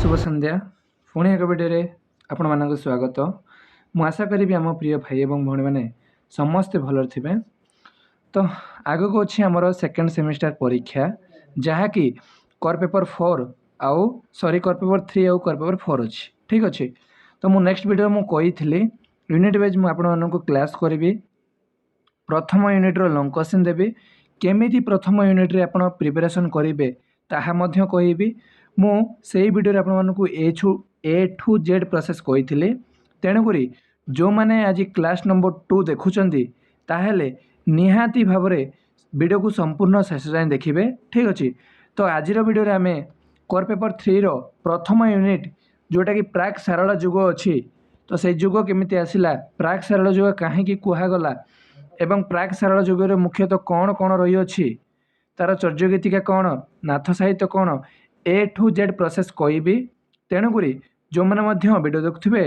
शुभ संध्या पुणी एक भिडियो आपण मानक स्वागत। मु आशा करी आम प्रिय भाई और भौणी मैंने समस्ते भल थे। तो आगक अच्छी आमर सेकेंड सेमिस्टर परीक्षा जहाँकि कर पेपर 4 आउ सॉरी कर पेपर 3 आउ कर पेपर 4 अच्छी ठीक अच्छे। तो मु नेक्स्ट वीडियो मुझे यूनिट वाइज मुझे क्लास करी प्रथम यूनिट्र लंग क्वेश्चन देवी केमी प्रथम यूनिट्रे आप प्रिपेरेसन करेंगे ताहा मध्य कहबी मु से वीडियो आपको ए ठू जेड प्रोसेस कही तेणुक जो मैंने आज क्लास नंबर 2 देखुंट ताहले निहाती भाव वीडियो को संपूर्ण शेष जाए देखिए ठीक अच्छे। तो आज वीडियो आम कर पेपर 3 रो प्रथम यूनिट जोटा कि प्राक सारल जुग अच्छी तो से जुग केमी आसला प्राक सारल जुग कहीं कहगला एवं प्राक सारल जुगर मुख्यतः कौन कौन रही अच्छी तार चर्यगीतिका कौन नाथ साहित्य कौन ए ठू जेड प्रोसेस कहबी तेणुक जो मैंने वीडियो देखुए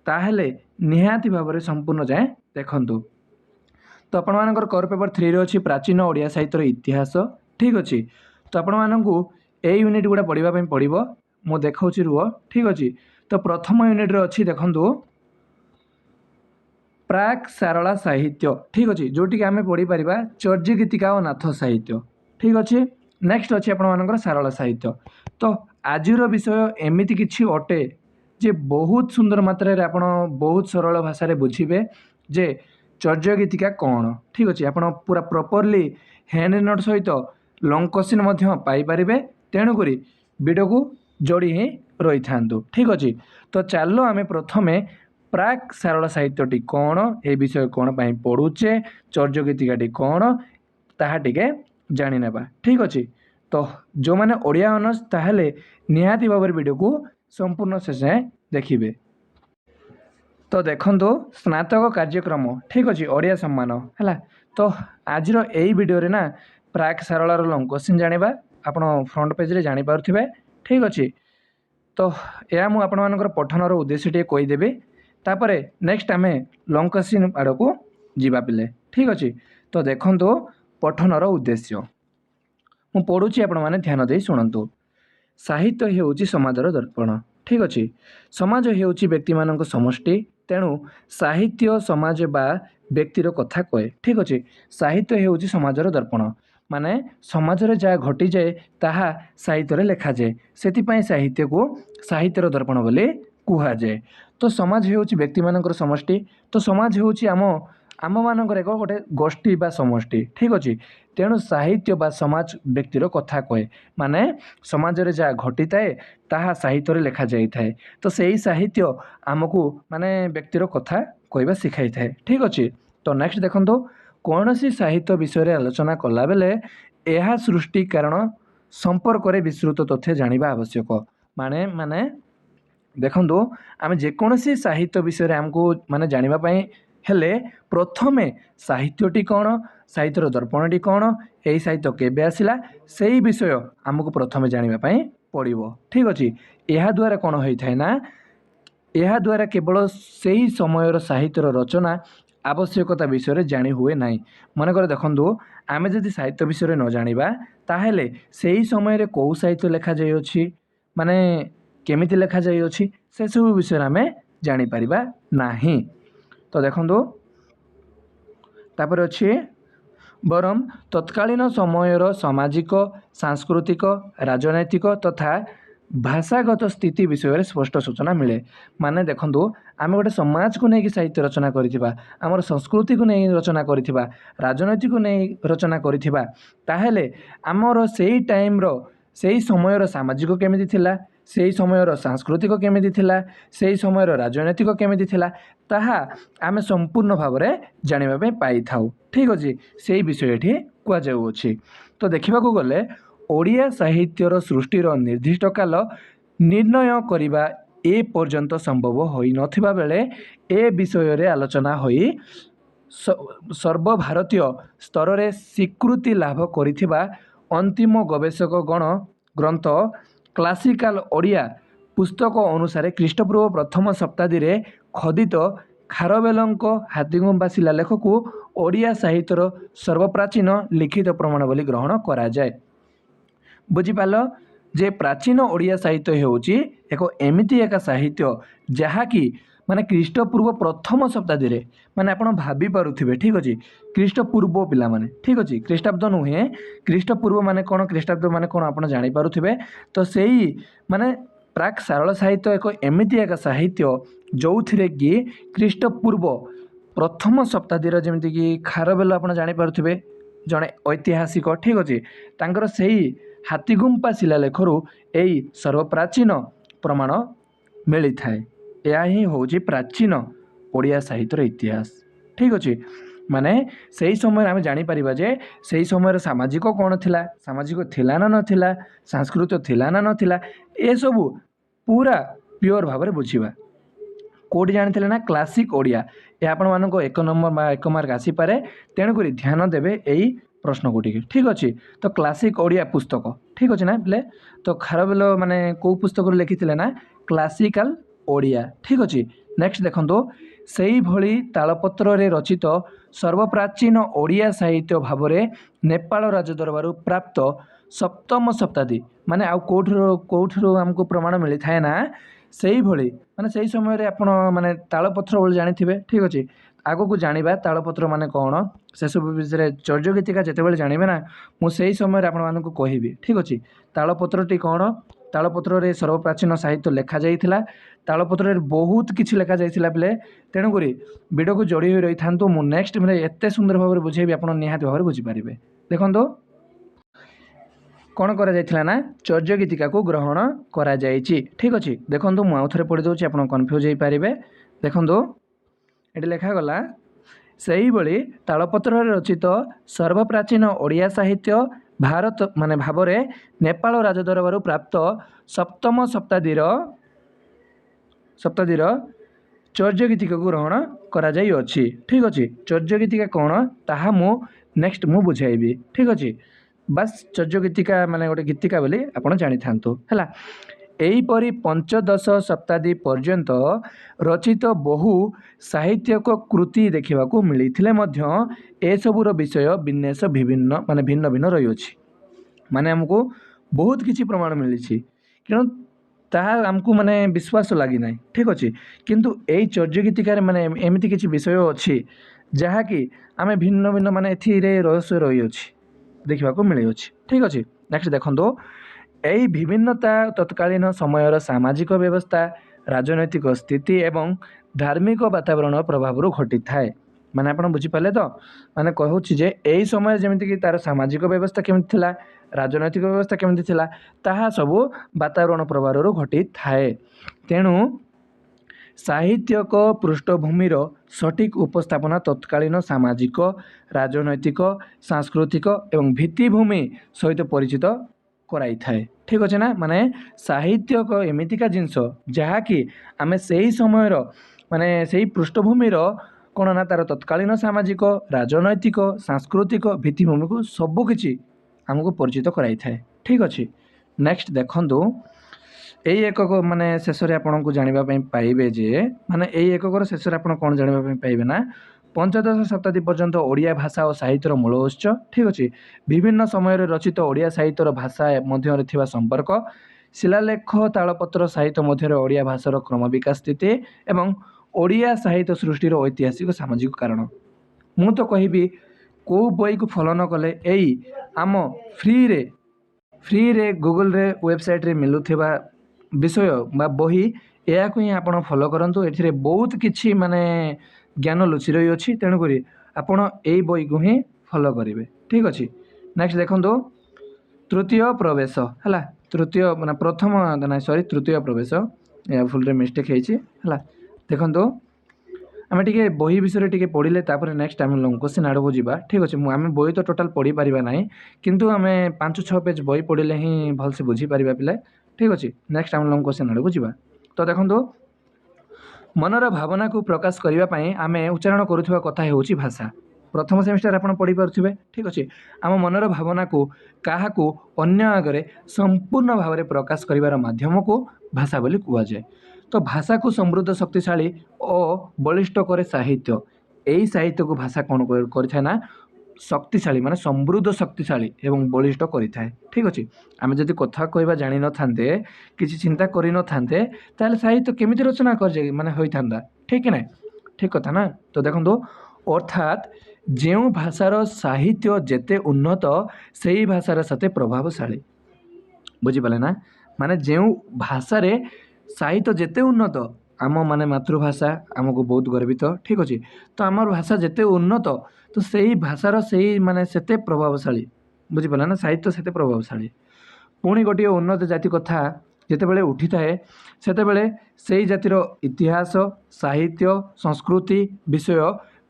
ताहले निहाती भाव संपूर्ण जाए देखंतु। तो आपण मानकर कर पेपर 3 रे अच्छी प्राचीन ओडिया साहित्यर इतिहास ठीक अच्छे। तो आपण मानकू ए यूनिट गुड़ा पढ़ाई पड़ो मु देखा रुह ठीक अच्छे। तो प्रथम यूनिट रे अच्छी देखंतु प्राक सारला साहित्य ठीक अच्छे जोटि आम पढ़ी पार चर्यगीतिका और नाथ साहित्य ठीक अच्छे। नेक्स्ट अच्छे आपर सारला साहित्य। तो आजिर विषय एमती किछि अटे जे बहुत सुंदर मात्रा रे आपण बहुत सरल भाषा रे बुझिबे जे चर्यगीतिका कौन ठीक अच्छे। आप पूरा प्रॉपर्ली हैंड नोट सहित लंग क्वेश्चन मध्य पाई परिबे तेणुक वीडियो को जोड़ी ही रही था ठीक अच्छे। तो चलो आम प्रथमे प्राक सारल साहित्यटी कौन ए विषय कौन पाई पढ़ुचे चर्यगीतिकाटी कौन ताहा टिके जानी नेबा ठीक अच्छे। तो जो मैंने ओडिया ऑनर्स ताहले निहाती भाव वीडियो को संपूर्ण शेष देखिए। तो देखो स्नातक कार्यक्रम ठीक अच्छे ओडिया सम्मान है। तो आज यही वीडियो रे ना प्राक सारलार लंग क्वेश्चन जानिबा आपण फ्रंट पेज रे जानी पारुथिबे ठीक अच्छे। तो यह मु आपण मानकर पठनर उद्देश्य टे कहीदेवी तापर नेक्स्ट आम लंग क्वेश्चन आड़ को जीवा पिले ठीक अच्छे। तो देखो पठनर उद्देश्य मु पढ़ुची आपण माने ध्यान दे शुणु। साहित्य हेउची समाजर दर्पण ठीक अच्छे। समाज हेउची व्यक्ति मानक समष्टि तेणु साहित्य समाज बा व्यक्तिर कथा कहे ठीक अच्छे। साहित्य हेउची समाजर दर्पण माने समाज रे जा घटी जाए ताहा साहित्य रे लिखा जाए सेतिपई साहित्य को साहित्यर दर्पण बोली कुहा जाए। तो समाज हेउची व्यक्ति मानकर समष्टि तो समाज हेउची आम मानकर एक गोटे गोष्ठी बा समष्टि ठीक अच्छे। तेणु साहित्य बा समाज व्यक्तिर कथा कहे माने समाज रे जा घटी थाए ताहा साहित्य रे लिखा जाई थाए। तो सही साहित्य आमको माने व्यक्तिर कथा कहवा शिखाई थाए ठीक अच्छे। तो नेक्स्ट देखो कौन सी साहित्य विषय रे आलोचना कला बेले यह सृष्टि कारण संपर्क रे विस्तृत तथ्य जानिबा आवश्यक माने माने देखो आम जेकोसी साहित्य विषय रे हमको माने जानिबा पई हेले प्रथमे साहित्यटी कौन साहित्यर दर्पणटी कौन यही साहित्य केबे आसिला सेही विषय आमको प्रथमे जानिबा पई पड़िबो ठीक अच्छे। यह द्वारा कौन होता है ना यह द्वारा केवल सही समयर साहित्यर रचना आवश्यकता विषय रे जानी हुए ना। मनकर देखो आम जदि साहित्य विषय न जानिबा ताहेले सही समय रे कौ साहित्य लेखा जाई अछि माने केमिति लेखा जाई अछि से सब विषय आम जानी परिबा नाही। तो देखो तापर अच्छे बरम तत्कालीन समयर सामाजिक सांस्कृतिक राजनैतिक तथा भाषागत स्थिति विषय में स्पष्ट सूचना मिले माने देखो आम गोटे समाज को लेकिन साहित्य रचना करिथिबा आमर संस्कृति को नहीं रचना करिथिबा राजनैतिक को नहीं रचना करिथिबा ताहेले आमर सेही टाइम रो सेही समयर सामाजिक केमिति थिला सेही समयर सांस्कृतिक केमिति थिला सेही समयर राजनैतिक केमिति थिला ताहा आमे संपूर्ण भाव में जानिबा पे पाई थाउ ठीक अच्छे से विषय ये कह जाऊँगी। तो देखा गले ओडिया साहित्यर सृष्टिर निर्दिष्ट काल निर्णय करने ए पर्यंत संभव हो नथिबा बेले ए विषय रे आलोचना होई सर्वभारतीय स्तर रे स्वीकृति लाभ करिथिबा अंतिम गवेषक गण ग्रंथ क्लासिकल ओडिया पुस्तक अनुसार ख्रीष्टपूर्व प्रथम शताब्दी रे खोदित खारवेलंक हाथीगुम्बा शिलालेख को ओडिया साहित्यर सर्वप्राचीन लिखित प्रमाण बोली ग्रहण करा जाए। बुझिपाल जे प्राचीन ओडिया साहित्य हेउची एक एमिति एक साहित्य जहाँकि माने ख्रीष्टपूर्व प्रथम शताब्दी रे माने आपण भाबी पारुथिबे ठीक अछि ख्रीष्टपूर्व पिला माने ठीक अछि ख्रीष्टाब्द नुहे ख्रीष्टपूर्व माने कोन ख्रीष्टाब्द माने कोन आपण जानि पारुथिबे तो सेही माने प्राक सारल साहित्य एक एमिति एक साहित्य जोथिरे कि ख्रीष्टपूर्व प्रथम शताब्दी रे जेमिति कि खारबेल आपण जानि पारुथिबे जड़े ऐतिहासिक ठीक अच्छे तांकर सेही हाथीगुंपा शिलालेखरू यही सर्वप्राचीन प्रमाण मिली थाए यह ही हूँ प्राचीन ओडिया साहित्यर इतिहास ठीक अच्छे माने सही समय आम जापर जे सही समय सामाजिक कौन थिला सामाजिक थिला ना नथिला सांस्कृतिक थिला ना नथिला ए सबू पूरा प्योर भाव में बुझा कोडी जानी ना क्लासिक ओडिया ये आपण मानक एक नंबर एक मार्क आसीपे तेणुक ध्यान देवे यही प्रश्न को ठीक अच्छे तो क्लासिक ओडिया पुस्तक ठीक अच्छे ना बोले तो खारबेल माने कौ पुस्तक लिखी ना क्लासिकल ओडिया ठीक अच्छे नेक्स्ट देखो से भली तालपत्र रे रचित सर्वप्राचीन ओडिया साहित्य भाव में नेपाल राजदरबार प्राप्त सप्तम शताब्दी माने आउ कौठू आमको प्रमाण मिली थाए ना से भली माने से समय आप माने तालपत्र बोली जानी ठीक अच्छे आगो को जानिबा तालपत्र माने कौन से सब विषय चर्य गीतिका जिते जानिबे ना मुझे समय आपण मानक कहबी ठीक अच्छे तालपत्रटी कौन तालपत्र रे सर्वप्राचीन साहित्य लेखा जाइथिला तालपत्र रे बहुत किछि लेखा जाइथिला बेले तेणुक वीडियो को जोड़ी रही था मु नेक्स्ट मैंने एत सुंदर भाव में बुझेबी आप निहाती भाव में बुझीपारे देखो कौन करा जाइथिला ना चर्य गीतिका को ग्रहण करा जाइछि ठीक अच्छे देखो मुझे आउ थे पढ़ी दूसरी आप कन्फ्यूज हो पारे देखो ये लिखा गला सही भली तालपत्र रचित सर्वप्राचीन ओडिया साहित्य भारत माने भाव में नेपाल राजदरबार प्राप्त सप्तम शताब्दीर चर्य गीतिका को ग्रहण करा जाई अछि ठीक अच्छे चर्य गीतिका कौन ताहा मु नेक्स्ट मु बुझाइबी ठीक अच्छे बस चर्य गीतिका माने गोटे गीतिका बोली आपण जानी थांतु हैला एहीपरि पंचदश शताब्दी पर्यंत रचित बहु साहित्यक कृति देखा मिलते एसबूर विषय विन्यास विभिन्न माने भिन्न भिन्न रही अछि माने हमको बहुत किछि प्रमाण मिली क्यों ताहा आमको माने विश्वास लगी ना ठीक अच्छे किंतु यही चर्य गीतिकार माने एमती किछि विषय अच्छी जहाँकि आम भिन्न भिन्न माने एथिरे रहस्य रही अछि देखा मिली अछि ठीक अच्छे नेक्स्ट देखो यही विभिन्नता तत्कालीन समयर सामाजिक व्यवस्था राजनैतिक स्थिति एवं धार्मिक वातावरण प्रभाव घटी थाए माने आप बुझीपारे तो माने कहूँ जे यही समय जमीती कि तार सामाजिक व्यवस्था केमती थिला राजनैतिक व्यवस्था केमती थिला ताहा सबू वातावरण प्रभाव घटी थाए तेणु साहित्यक पृष्ठभूमिर सठिक उपस्थापना तत्कालीन सामाजिक राजनैतिक सांस्कृतिक एवं भित्तिभूमि सहित परिचित कराई थाए ठीक अच्छे ना माने साहित्यक एमितिका जिनस जहाँकि आमे सही समयर माने सही पृष्ठभूमिर कौन ना तार तत्कालीन सामाजिक राजनैतिक सांस्कृतिक भित्तिभूमि को सबकि आमको परिचित कराई थाए ठीक अच्छे नेक्स्ट देखंतु यही एकक माने शेष में आपन को जानिबा पई पाइबे जे माने यही एककर शेष में आपन कौन जानिबा पई पाइबे ना पंचदश शताब्दी पर्यंत ओडिया भाषा और साहित्यर मूल उत्स ठीक अच्छे विभिन्न समय रचित ओडिया साहित्यर भाषा मध्य थिबा संपर्क शिलालेख तालपत्र साहित्य मध्य ओडिया भाषार क्रम विकास स्थिति एवं ओडिया साहित्य सृष्टिर ऐतिहासिक सामाजिक कारण मु तो कहबी को बई को फॉलो न कले यही आम फ्री रे गूगल रे वेबसाइट रे मिलुथिबा विषय बा बही या को ही आपण फॉलो करंतु एथिरे बहुत किछि माने ज्ञान लुचि रही अच्छी तेणुक आपड़ यही बही को ही फॉलो करेंगे ठीक अच्छे नेक्स्ट देखो तृतीय प्रवेश है तृतीय माने प्रथम ना सॉरी तृतीय प्रवेश या फुल मिस्टेक है देखो आम टे बही विषय टे पढ़ले नेक्स्ट आम लंग क्वेश्चन आड़क जा ठीक अच्छे आम बही तो टोटाल पढ़ी पारिबा ना किंतु आम 5-6 पेज बही पढ़ले ही भलसे बुझीपार पिला ठीक अच्छे नेक्स्ट आम लंग क्वेश्चन आड़क जा तो देखो मनर भावना को प्रकाश करने आम उच्चारण करुवा कथा होउछि भाषा प्रथम सेमिस्टर आप पढ़ी पारे ठीक अच्छे आम मनर भावना को क्या अन्य आगे संपूर्ण भाव में प्रकाश कर माध्यम को भाषा बोली कहुए तो भाषा को समृद्ध शक्तिशाली और बलिष्ठ करे साहित्य यही साहित्य को भाषा कौन कर शक्तिशाली माने समृद्ध शक्तिशाली एवं बलिष्ठ करिथाए। ठीक अछि आमे जदि कथा कहबा जानि न थान्ते किछि चिंता करि न थान्ते ताले साहित्य केमिति रचना कर जे माने होई थांदा ठीक है ना ठीक कथा ना। तो देखंतु अर्थात जेउ भाषार साहित्य जेते उन्नत सेई भाषार साथे प्रभावशाली बुझी पाले ना माने जेउ भाषा रे साहित्य जेते उन्नत आम माने मातृभाषा आमको बहुत गर्वित ठीक अच्छे। तो आमर भाषा जेते उन्नत तो सही भाषार सही माने सेते प्रभावशाली बुझिपारे ना साहित्य सेते प्रभावशाली। पुणी गोटे उन्नत जाति कथा जितेबाला उठी थाए सेतेबेले सेई जातिर इतिहास साहित्य संस्कृति विषय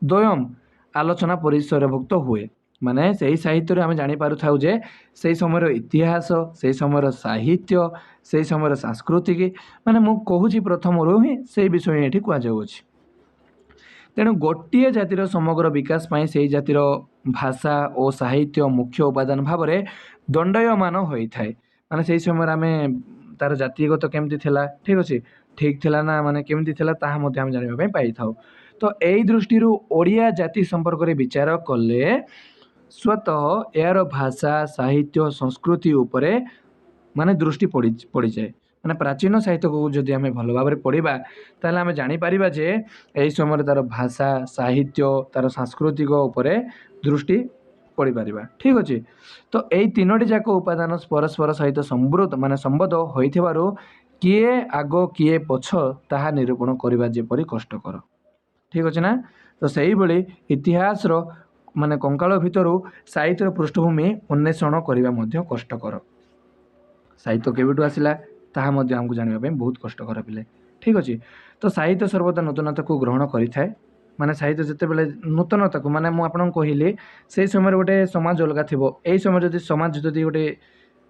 द्वयम आलोचना परिसरभुक्त हुए माने सही साहित्य आम जापर था जे से समय इतिहास से समय साहित्य से समय सांस्कृतिक माने मु कहूँ प्रथम ही से विषय ये कहुच्छी। तेणु गोटे जातिर समग्र विकास पाई से जातिर भाषा और साहित्य मुख्य उपादान भाव में दंडयमान होता है माने से समय आम तार जातिगत केमती थिला ठीक अच्छे ठीक थिला ना माने केमती थिला ताहा मध्य आम जानिबा पाई थाउ। तो यही दृष्टि ओडिया जाति संपर्क में विचार कले स्वतः यार भाषा साहित्य संस्कृति उपरे माने दृष्टि पड़ जाए माने प्राचीन साहित्य को जदि आम भल भाव पढ़ा ताले आम जापर जे यही समय तार भाषा साहित्य तार सांस्कृतिक उपरे दृष्टि पड़ पार ठीक अच्छे। तो यही तीनोटी जाक उपादान परस्पर सहित समृद्ध माने संबद्ध होइथिबारु किए आग किए पछ ताहा निरूपण करबा जेपरि कष्टकर ठीक अच्छे ना। तो सही भली इतिहास रो माने कंकाल भितरु साहित्य पृष्ठभूमि अन्वेषण करबा मध्य कष्टकर साहित्य केबेटू आसिला ताहा मध्य हमको जानिबा ପାଇଁ बहुत कष्टकर पिले ठीक अच्छे। तो साहित्य सर्वदा नूतनता को ग्रहण करिथाए माने साहित्य जिते बेले नूतनता को माने मु आपन कहली से समय गोटे समाज अलगा थिबो एई समय जदि समाज जदि गोटे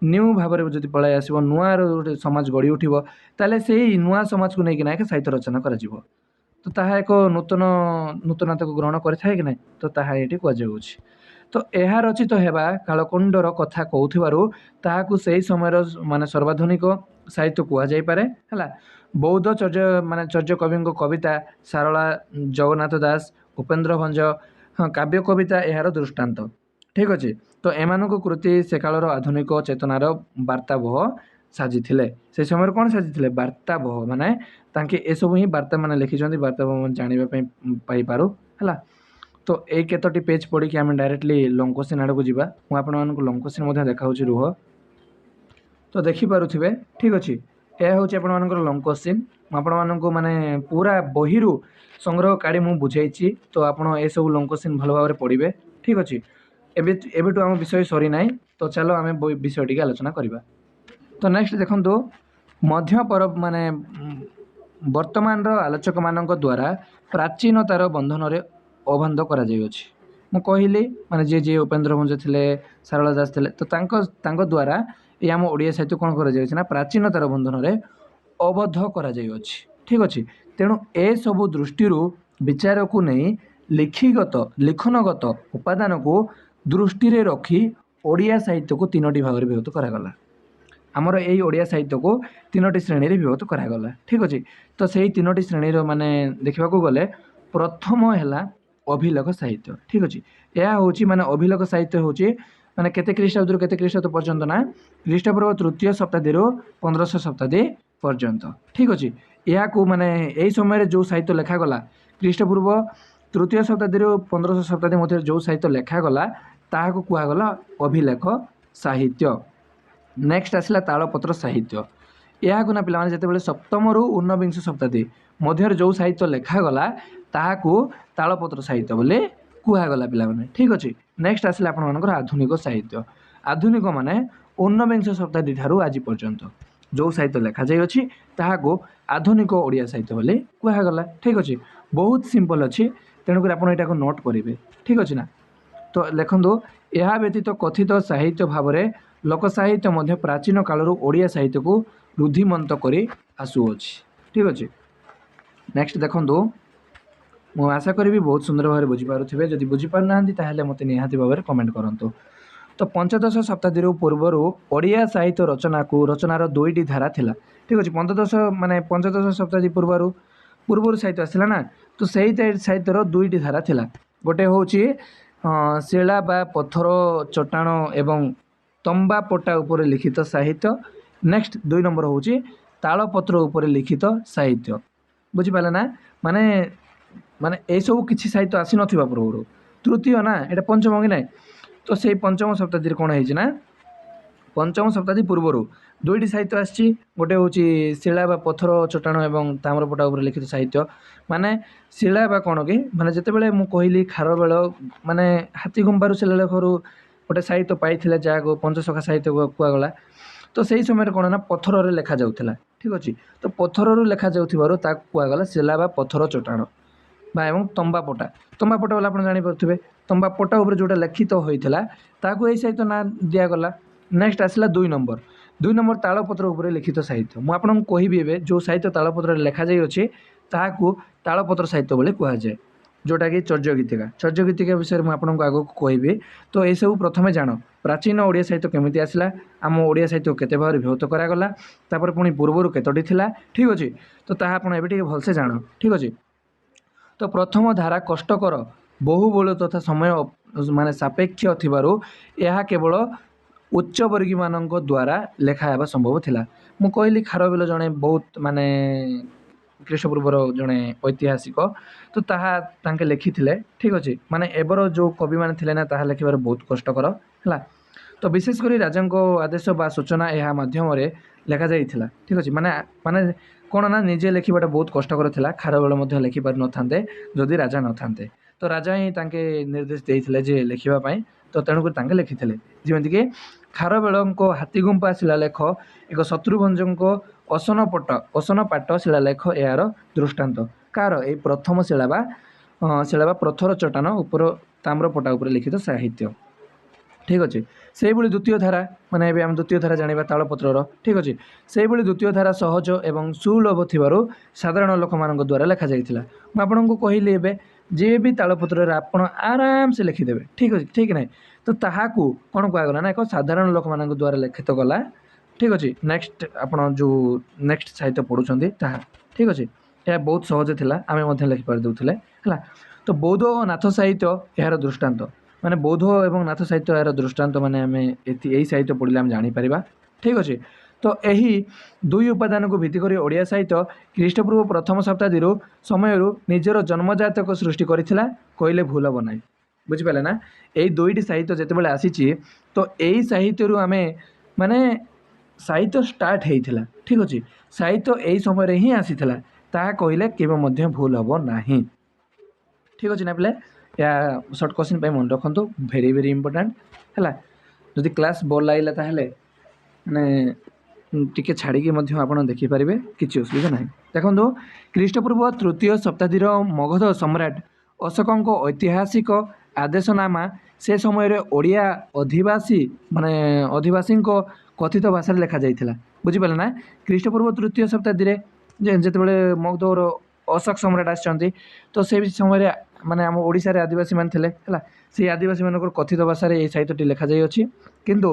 न्यू भाव में जदि पलाई आसो नुआ गोटे समाज गढ़ी उठिबो ताले सेई नुआ समाज को लेकिन एक साहित्य रचना करा जिवो तो ताहा एक नूतनता को ग्रहण करिथाए कि नहीं तो ताहा एठी कुआ जाउछि। तो यह रचित हेबा कालकोंडर कथा कहूथिबारु ताहाकु सेई समयर माने सर्वाधुनिक साहित्य कुआ जाई पारे हला। बौद्ध चर्य माने चर्य कवि कविता सारला जगन्नाथ दास उपेन्द्र भंज काव्य कविता यार दृष्टांत ठीक अच्छे। तो एमानक कृति से कालर आधुनिक चेतनार वार्ताबह साजिथिले से समय कौन साजिथिले वार्ताबह माने तांके एसबू ही वार्ता माने लिखिछन्ति वार्ताबह जानिबा पई पाई पारो हला। तो एक केतोटी पेज पढ़ी कि आम डायरेक्टली लॉन्ग क्वेश्चन आड़ को जीवा मु आपन लॉन्ग क्वेश्चन मध्य देखाउछि रुह तो देखि पारुथिबे ठीक अछि। यह हूँ आप लॉन्ग क्वेश्चन मुझे माने पूरा बहिरू संग्रह काढ़ी मु बुझाई तो आपड़ ये सब लॉन्ग क्वेश्चन भल भाव पढ़े ठीक अच्छे। एबेटू आम विषय सरी ना तो चलो आम विषय टी आलोचना करवा। तो नेक्स्ट देखो मध्य परब माने वर्तमान आलोचक मान द्वारा प्राचीनतार बंधन रे अबंध करा जाइछि। मु कहली माने जे उपेन्द्र भंज थे सारला दास थे तो तांको द्वारा ये आम ओडिया साहित्य कौन कर प्राचीनतार बंधन रे अबद्ध करा जाइछि ठीक अच्छे। तेणु ए सबु दृष्टि विचार को नहीं लिखिगत लिखनगत उपादान को दृष्टि रे रखी ओडिया साहित्य को तीनोटी भाग में विभक्त करागला आमर यही ओडिया साहित्य को तीनोटी श्रेणी रे विभक्त करागला ठीक अच्छे। तो सही तीनोटी श्रेणी माने देखा गले प्रथम है अभिलेख साहित्य ठीक अच्छे। यह हूँ माने अभिलेख साहित्य हूँ माने केते ख्रीष्टाब्द केते ख्रीष्टाब्द पर्यंत ना ख्रीष्टपूर्व तृतीय शताब्दी 1500 शताब्दी पर्यंत ठीक अच्छे। यह को माने यही समय जो साहित्य लेखागला ख्रीष्टपूर्व तृतीय शताब्दी 1500 शताब्दी मध्य जो साहित्य लेखागला ताहाको कुआगला अभिलेख साहित्य। नेक्स्ट आसला तालपत्र साहित्य यह को ना पिला जिते बड़े सप्तम रु ऊनविंश शताब्दी मध्य जो साहित्य लेखागला ताहाको तालपत्र साहित्य बोले कुआगला पिला माने ठीक अच्छे। नेक्स्ट आसला आपनकर आधुनिक साहित्य आधुनिक माने ऊनविंश शताब्दी ठारू आज पर्यंत जो साहित्य लेखा जाई अछि ताहाको आधुनिक ओडिया साहित्य बोले कुआगला ठीक अच्छे। बहुत सिंपल अच्छी तेणुक आप नोट करेंगे ठीक अच्छे ना। तो लिखु यह व्यतीत कथित साहित्य भाव में लोक साहित्य मध्य प्राचीन काल ओडिया साहित्य को रुद्धिमंत कर आसुअछि ठीक अच्छे। नेक्स्ट देखो मु आशा करी बहुत सुंदर भाव बुझीपारे जदि बुझीपार ना मत निहाती भाव में कमेंट करूँ। तो पंचदश शताब्दी पूर्वर ओडिया साहित्य रचनार दुईटी धारा थिला ठीक अच्छे। पंचदश शताब्दी पूर्वर साहित्य आसला ना तो सही साहित्यर दुईटी धारा थिला गोटे हूँ ଶିଳା ବା ପଥର ଚଟାଣ ଏବଂ ତମ୍ବା ପଟା ଉପରେ ଲିଖିତ ସାହିତ୍ୟ। ନେକ୍ସଟ 2 ନମ୍ବର ହେଉଛି ତାଳପତ୍ର ଉପରେ ଲିଖିତ ସାହିତ୍ୟ। ବୁଝିପାରିଲେ ନା? ମାନେ ମାନେ ଏସବୁ କିଛି ସାହିତ୍ୟ ଆସିନଥିବା ପୂର୍ବରୁ ତୃତୀୟ ନା ଏଇଟା ପଞ୍ଚମ କି ନାହିଁ। ତ ସେଇ ପଞ୍ଚମ ଶତାବ୍ଦୀରେ କ'ଣ ହେଇଛି ନା ପଞ୍ଚମ ଶତାବ୍ଦୀ ପୂର୍ବରୁ ଦୁଇଟି ସାହିତ୍ୟ ଆସିଛି। ଗୋଟେ ହେଉଛି ଶିଳା ବା ପଥର ଚଟାଣ ଏବଂ ତାମ୍ରପଟା ଉପରେ ଲିଖିତ ସାହିତ୍ୟ। ମାନେ ଶିଳା ବା କ'ଣ କି ମାନେ ଯେତେବେଳେ ମୁଁ କହିଲି ଖାରବେଳ ମାନେ ହାତୀଗୁମ୍ବାରୁ ଶିଳାଲେଖରୁ ଗୋଟେ ସାହିତ୍ୟ ପାଇଥିଲେ ଯାହାକୁ ପଞ୍ଚସଖା ସାହିତ୍ୟ କୁହାଗଲା। ତ ସେଇ ସମୟରେ କ'ଣ ନା ପଥରରେ ଲେଖାଯାଉଥିଲା। ଠିକ୍ ଅଛି। ତ ପଥରରୁ ଲେଖାଯାଉଥିବାରୁ ତାକୁ କୁହାଗଲା ଶିଳା ବା ପଥର ଚଟାଣ ବା ଏବଂ ତମ୍ବାପଟା। ତମ୍ବାପଟା ବୋଲେ ଆପଣ ଜାଣିପାରୁଥିବେ ତମ୍ବାପଟା ଉପରେ ଯେଉଁଟା ଲିଖିତ ହୋଇଥିଲା ତାହାକୁ ଏଇ ସାହିତ୍ୟ ନାଁ ଦିଆଗଲା। ନେକ୍ସଟ ଆସିଲା 2 ନମ୍ବର। 2 ନମ୍ବର ତାଳପତ୍ର ଉପରେ ଲିଖିତ ସାହିତ୍ୟ। ମୁଁ ଆପଣଙ୍କୁ କହିବି ଏବେ ଯେଉଁ ସାହିତ୍ୟ ତାଳପତ୍ରରେ ଲେଖାଯାଇଅଛି ତାହାକୁ ତାଳପତ୍ର ସାହିତ୍ୟ ବୋଲି କୁହାଯାଏ, ଯେଉଁଟାକି ଚର୍ଯ୍ୟଗୀତିକା। ଚର୍ଯ୍ୟଗୀତିକା ବିଷୟରେ ମୁଁ ଆପଣଙ୍କୁ ଆଗକୁ କହିବି। ତ ଏସବୁ ପ୍ରଥମେ ଜାଣ ପ୍ରାଚୀନ ଓଡ଼ିଆ ସାହିତ୍ୟ କେମିତି ଆସିଲା, ଆମ ଓଡ଼ିଆ ସାହିତ୍ୟ କେତେ ଭାବରେ ବିଭକ୍ତ କରାଗଲା, ତାପରେ ପୁଣି ପୂର୍ବରୁ କେତୋଟି ଥିଲା। ଠିକ୍ ଅଛି। ତ ତାହା ଆପଣ ଏବେ ଟିକେ ଭଲସେ ଜାଣ। ଠିକ୍ ଅଛି। ତ ପ୍ରଥମ ଧାରା କଷ୍ଟକର, ବହୁବଳ ତଥା ସମୟ ମାନେ ସାପେକ୍ଷ ଥିବାରୁ ଏହା କେବଳ ଉଚ୍ଚବର୍ଗୀୟମାନଙ୍କ ଦ୍ୱାରା ଲେଖା ହେବା ସମ୍ଭବ ଥିଲା। ମୁଁ କହିଲି ଖାରବେଳ ଜଣେ ବହୁତ ମାନେ ଖ୍ରୀଷ୍ଟପୂର୍ବର ଜଣେ ଐତିହାସିକ। ତ ତାହା ତାଙ୍କେ ଲେଖିଥିଲେ। ଠିକ୍ ଅଛି। ମାନେ ଏବେର ଯେଉଁ କବିମାନେ ଥିଲେ ନା ତାହା ଲେଖିବାରେ ବହୁତ କଷ୍ଟକର ହେଲା। ତ ବିଶେଷ କରି ରାଜାଙ୍କ ଆଦେଶ ବା ସୂଚନା ଏହା ମାଧ୍ୟମରେ ଲେଖାଯାଇଥିଲା। ଠିକ୍ ଅଛି। ମାନେ ମାନେ କ'ଣ ନା ନିଜେ ଲେଖିବାଟା ବହୁତ କଷ୍ଟକର ଥିଲା। ଖାରବେଳ ମଧ୍ୟ ଲେଖିପାରିନଥାନ୍ତେ ଯଦି ରାଜା ନଥାନ୍ତେ। ତ ରାଜା ହିଁ ତାଙ୍କେ ନିର୍ଦ୍ଦେଶ ଦେଇଥିଲେ ଯେ ଲେଖିବା ପାଇଁ। ତ ତେଣୁକରି ତାଙ୍କେ ଲେଖିଥିଲେ। ଯେମିତିକି ଖାରବେଳଙ୍କ ହାତୀଗୁମ୍ଫା ଶିଳାଲେଖ ଏକ ଶତ୍ରୁଭଞ୍ଜଙ୍କ ଅସନପାଟ ଶିଳାଲେଖ ଏହାର ଦୃଷ୍ଟାନ୍ତ। କାହାର? ଏଇ ପ୍ରଥମ ଶିଳା ବା ପଥର ଚଟାଣ ଉପର ତାମ୍ରପଟା ଉପରେ ଲିଖିତ ସାହିତ୍ୟ। ଠିକ୍ ଅଛି। ସେଇଭଳି ଦ୍ୱିତୀୟ ଧାରା ମାନେ ଏବେ ଆମେ ଦ୍ୱିତୀୟ ଧାରା ଜାଣିବା ତାଳପତ୍ରର। ଠିକ୍ ଅଛି। ସେଇଭଳି ଦ୍ୱିତୀୟ ଧାରା ସହଜ ଏବଂ ସୁଲଭ ଥିବାରୁ ସାଧାରଣ ଲୋକମାନଙ୍କ ଦ୍ୱାରା ଲେଖାଯାଇଥିଲା। ମୁଁ ଆପଣଙ୍କୁ କହିଲି ଏବେ ଯିଏ ବି ତାଳପତ୍ରରେ ଆପଣ ଆରାମସେ ଲେଖିଦେବେ। ଠିକ୍ ଅଛି। ଠିକ୍ ନାହିଁ। ତ ତାହାକୁ କ'ଣ କୁହାଗଲା ନା ଏକ ସାଧାରଣ ଲୋକମାନଙ୍କ ଦ୍ୱାରା ଲିଖିତ ଗଲା। ଠିକ୍ ଅଛି। ନେକ୍ସଟ ଆପଣ ଯେଉଁ ନେକ୍ସଟ ସାହିତ୍ୟ ପଢ଼ୁଛନ୍ତି ତାହା। ଠିକ୍ ଅଛି। ଏହା ବହୁତ ସହଜ ଥିଲା, ଆମେ ମଧ୍ୟ ଲେଖିପାରି ଦେଉଥିଲେ ହେଲା। ତ ବୌଦ୍ଧ ଓ ନାଥ ସାହିତ୍ୟ ଏହାର ଦୃଷ୍ଟାନ୍ତ। ମାନେ ବୌଦ୍ଧ ଏବଂ ନାଥ ସାହିତ୍ୟ ଏହାର ଦୃଷ୍ଟାନ୍ତ ମାନେ ଆମେ ଏଇ ସାହିତ୍ୟ ପଢ଼ିଲେ ଆମେ ଜାଣିପାରିବା। ଠିକ୍ ଅଛି। ତ ଏହି ଦୁଇ ଉପାଦାନକୁ ଭିତ୍ତି କରି ଓଡ଼ିଆ ସାହିତ୍ୟ ଖ୍ରୀଷ୍ଟପୂର୍ବ ପ୍ରଥମ ଶତାବ୍ଦୀରୁ ସମୟରୁ ନିଜର ଜନ୍ମଜାତକ ସୃଷ୍ଟି କରିଥିଲା କହିଲେ ଭୁଲ ହେବ ନାହିଁ। ବୁଝିପାରିଲେ ନା? ଏଇ ଦୁଇଟି ସାହିତ୍ୟ ଯେତେବେଳେ ଆସିଛି ତ ଏଇ ସାହିତ୍ୟରୁ ଆମେ ମାନେ ସାହିତ୍ୟ ଷ୍ଟାର୍ଟ ହେଇଥିଲା। ଠିକ୍ ଅଛି। ସାହିତ୍ୟ ଏଇ ସମୟରେ ହିଁ ଆସିଥିଲା, ତାହା କହିଲେ କେବେ ମଧ୍ୟ ଭୁଲ ହେବ ନାହିଁ। ଠିକ୍ ଅଛି ନା ପିଲେ? ଏହା ସର୍ଟ କୋଶ୍ଚିନ୍ ପାଇଁ ମନେ ରଖନ୍ତୁ, ଭେରି ଭେରି ଇମ୍ପୋର୍ଟାଣ୍ଟ ହେଲା। ଯଦି କ୍ଲାସ୍ ଭଲ ଲାଗିଲା ତାହେଲେ ମାନେ ଟିକେ ଛାଡ଼ିକି ମଧ୍ୟ ଆପଣ ଦେଖିପାରିବେ, କିଛି ଅସୁବିଧା ନାହିଁ। ଦେଖନ୍ତୁ ଖ୍ରୀଷ୍ଟପୂର୍ବ ତୃତୀୟ ଶତାବ୍ଦୀର ମଗଧ ସମ୍ରାଟ ଅଶୋକଙ୍କ ଐତିହାସିକ ଆଦେଶନାମା ସେ ସମୟରେ ଓଡ଼ିଆ ଅଧିବାସୀଙ୍କ କଥିତ ଭାଷାରେ ଲେଖାଯାଇଥିଲା। ବୁଝିପାରିଲେ ନା? ଖ୍ରୀଷ୍ଟପୂର୍ବ ତୃତୀୟ ଶତାବ୍ଦୀରେ ଯେତେବେଳେ ମଗଧର ଅଶୋକ ସମ୍ରାଟ ଆସିଛନ୍ତି ତ ସେ ସମୟରେ ମାନେ ଆମ ଓଡ଼ିଶାରେ ଆଦିବାସୀମାନେ ଥିଲେ ହେଲା। ସେଇ ଆଦିବାସୀମାନଙ୍କର କଥିତ ଭାଷାରେ ଏହି ସାହିତ୍ୟଟି ଲେଖାଯାଇଅଛି। କିନ୍ତୁ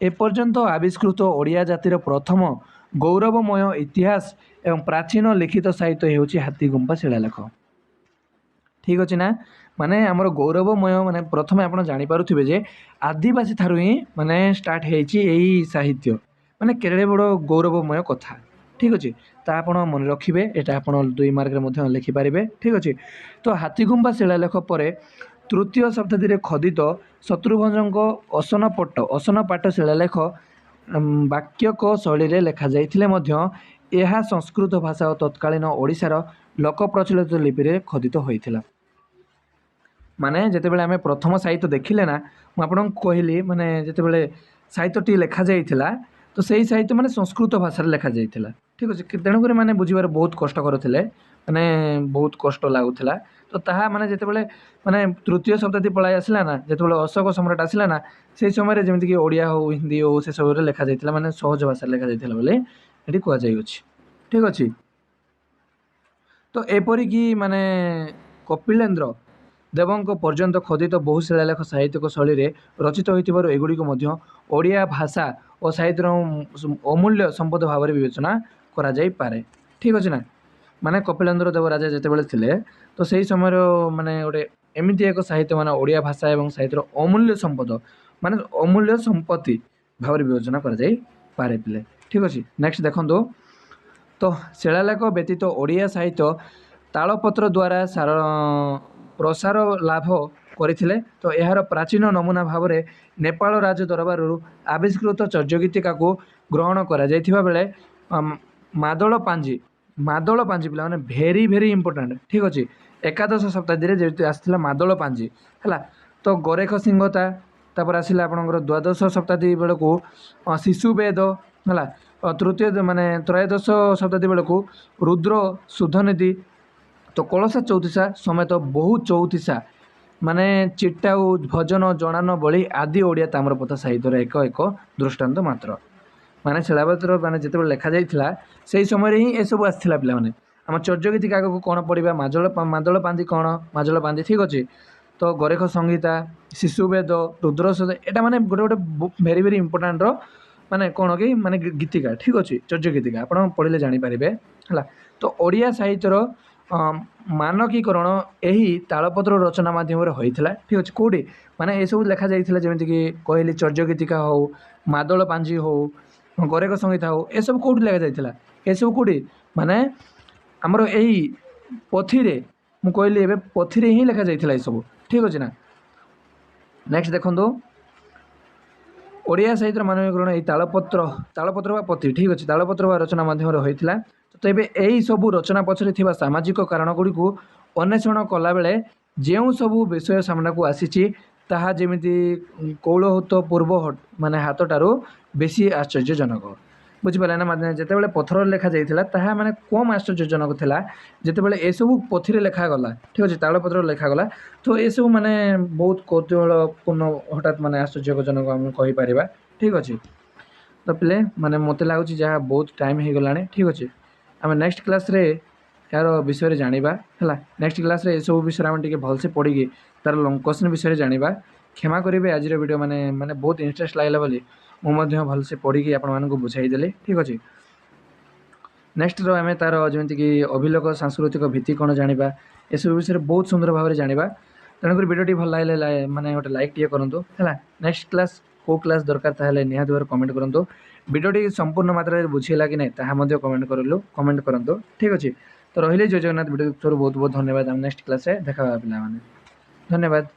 ଏପର୍ଯ୍ୟନ୍ତ ଆବିଷ୍କୃତ ଓଡ଼ିଆ ଜାତିର ପ୍ରଥମ ଗୌରବମୟ ଇତିହାସ ଏବଂ ପ୍ରାଚୀନ ଲିଖିତ ସାହିତ୍ୟ ହେଉଛି ହାତୀଗୁମ୍ଫା ଶିଳାଲେଖ। ଠିକ୍ ଅଛି ନା? ମାନେ ଆମର ଗୌରବମୟ ମାନେ ପ୍ରଥମେ ଆପଣ ଜାଣିପାରୁଥିବେ ଯେ ଆଦିବାସୀ ଠାରୁ ହିଁ ମାନେ ଷ୍ଟାର୍ଟ ହେଇଛି ଏହି ସାହିତ୍ୟ। ମାନେ କେଡ଼େ ବଡ଼ ଗୌରବମୟ କଥା। ଠିକ୍ ଅଛି। ତା ଆପଣ ମନେ ରଖିବେ, ଏଇଟା ଆପଣ 2 ମାର୍କରେ ମଧ୍ୟ ଲେଖିପାରିବେ। ଠିକ୍ ଅଛି। ତ ହାତୀଗୁମ୍ଫା ଶିଳାଲେଖ ପରେ ତୃତୀୟ ଶତାବ୍ଦୀରେ ଖୋଦିତ ଶତ୍ରୁଭଞ୍ଜଙ୍କ ଅସନପାଟ ଶିଳାଲେଖ ବାକ୍ୟକ ଶୈଳୀରେ ଲେଖାଯାଇଥିଲେ ମଧ୍ୟ ଏହା ସଂସ୍କୃତ ଭାଷା ଓ ତତ୍କାଳୀନ ଓଡ଼ିଶାର ଲୋକପ୍ରଚଳିତ ଲିପିରେ ଖୋଦିତ ହୋଇଥିଲା। ମାନେ ଯେତେବେଳେ ଆମେ ପ୍ରଥମ ସାହିତ୍ୟ ଦେଖିଲେ ନା, ମୁଁ ଆପଣଙ୍କୁ କହିଲି ମାନେ ଯେତେବେଳେ ସାହିତ୍ୟଟି ଲେଖାଯାଇଥିଲା ତ ସେଇ ସାହିତ୍ୟ ମାନେ ସଂସ୍କୃତ ଭାଷାରେ ଲେଖାଯାଇଥିଲା। ଠିକ୍ ଅଛି। ତେଣୁକରି ମାନେ ବୁଝିବାରେ ବହୁତ କଷ୍ଟକର ଥିଲେ, ମାନେ ବହୁତ କଷ୍ଟ ଲାଗୁଥିଲା। ତ ତାହା ମାନେ ଯେତେବେଳେ ମାନେ ତୃତୀୟ ଶତାବ୍ଦୀ ପଳାଇ ଆସିଲା ନା, ଯେତେବେଳେ ଅଶୋକ ସମ୍ରାଟ ଆସିଲା ନା, ସେଇ ସମୟରେ ଯେମିତିକି ଓଡ଼ିଆ ହେଉ ହିନ୍ଦୀ ହେଉ ସେସବୁରେ ଲେଖାଯାଇଥିଲା, ମାନେ ସହଜ ଭାଷାରେ ଲେଖାଯାଇଥିଲା ବୋଲି ଏଠି କୁହାଯାଇଅଛି। ଠିକ୍ ଅଛି। ତ ଏପରିକି ମାନେ କପିଳେନ୍ଦ୍ର ଦେବଙ୍କ ପର୍ଯ୍ୟନ୍ତ ଖୋଦିତ ବହୁ ଶିଳାଲେଖ ସାହିତ୍ୟିକ ଶୈଳୀରେ ରଚିତ ହୋଇଥିବାରୁ ଏଗୁଡ଼ିକୁ ମଧ୍ୟ ଓଡ଼ିଆ ଭାଷା ଓ ସାହିତ୍ୟର ଅମୂଲ୍ୟ ସମ୍ପଦ ଭାବରେ ବିବେଚନା କରାଯାଇପାରେ। ଠିକ୍ ଅଛି ନା? ମାନେ କପିଳେନ୍ଦ୍ର ଦେବ ରାଜା ଯେତେବେଳେ ଥିଲେ ତ ସେଇ ସମୟର ମାନେ ଗୋଟେ एमती एक साहित्य मान ओडिया भाषा एवं साहित्यर अमूल्य संपद माने अमूल्य संपत्ति भाव विवेचना कर पारे पिले ठीक अच्छे। नेक्स्ट देखो तो शिलालेख व्यतीत ओडिया साहित्य तालपत्र द्वारा प्रसार लाभ करथिले। तो यार प्राचीन नमूना भाव में नेपाल राज दरबार आविष्कृत चर्यगीतिका को ग्रहण करा जायथिबा बेले मादल पांजी पिला माने भेरी भेरी इंपोर्टेंट ठीक अच्छे। एकादश शताब्दी में जेहेतु आसला मादल पांजी है तो गोरेख सिंहता तापर आसला आपणकर द्वादश शताब्दी बेलू शिशुवेद है तृतीय माने त्रयोदश शताब्दी बेलू रुद्र शुद्धनीति तो कलशा चौतीसा समेत बहुत चौतीसा माने चिट्टाऊ भजन जनान बली आदि ओडिया ताम्रपत्र साहित्य एक एक दृष्टांत मात्र माने शिलापत्र माने जिते लिखा जाइथिला सेही समय ही एसबू आसला पिला माने आम चर्यगीति आग को कौन पढ़ा मादल पांदी कौन मादल पांदी ठीक अच्छे। तो गोरेख संहिता शिशुवेद रुद्रशोध एटा माने गोटे गोटे भेरी भेरी इंपोर्टाट माने कौन कि माने गीतिका ठीक अच्छे चर्यगीतिका आप पढ़ले जानीपारे है। तो ओडिया साहित्यर मानकीकरण यही तालपत्र रचना मध्यम होता ठीक अच्छे कौटी माने ये सब लिखा जाइथिला जमीक कहली चर्यगीतिका हो मादल पांजी हो गोरेख संहिता हो ये सब कौटी लिखा जाइथिला ये सब कौटी माने आमर यही पोथी रे मु कहली एबे पोथी रे ही लिखा जाइथिला ये सब ठीक अच्छे ना। नेक्स्ट देखो ओडिया साहित्य मानकीकरण यही तालपत्र व पोथी ठीक अच्छे तालपत्र व रचना मध्यम होता। तो ये यही सब रचना पछरे थिबा सामाजिक कारण गुड़ी को अन्वेषण कला बेले जो सबू विषय सामना को आसी ताहा जेमिति कौलहुत पूर्व माने हाथटारू बेसी आश्चर्यजनक बुझिपारे ना माने जितेबाला पथर लेखा जाइथिला ताहा माने कम आश्चर्यजनक थिला जितेबाला ए सब पोथी लेखा गला ठीक अच्छे तालपत्र लेखा गला। तो ये सब माने बहुत कौतूहलपूर्ण हठात माने आश्चर्यजनक आम कहि परिबा ठीक अच्छे। तो पिले माने मते लागुची जहाँ बहुत टाइम हो गलाने ठीक अच्छे आम नेक्स्ट क्लास रे यार विषय जानिबा है। नेक्स्ट क्लास रे ये सब विषय आम टिके भलसे पढ़ी तार लॉन्ग क्वेश्चन विषय जानिबा क्षमा करेंगे आज वीडियो माने माने बहुत इंटरेस्ट लागला बोली मुझे भलसे पढ़ी आपण बुझाईदेली ठीक अच्छे। नेक्स्ट आम तार जमीक अभिलेख सांस्कृतिक भित्ति कौन जाना ये सब विषय बहुत सुंदर भाव में जाना तेणुक वीडियो भल लगे माने गोटे लाइक टे करूँ है। नेक्स्ट क्लास को क्लास दरकार ताहले निहाती भाव कमेंट करूँ वीडियो संपूर्ण मात्रा बुझेगा कि नहीं ताहा कमेंट करूँ ठीक अच्छे। तो रही जय जगन्नाथ वीडियो बहुत बहुत धन्यवाद। नेक्स्ट क्लास देखा पिला धन्यवाद।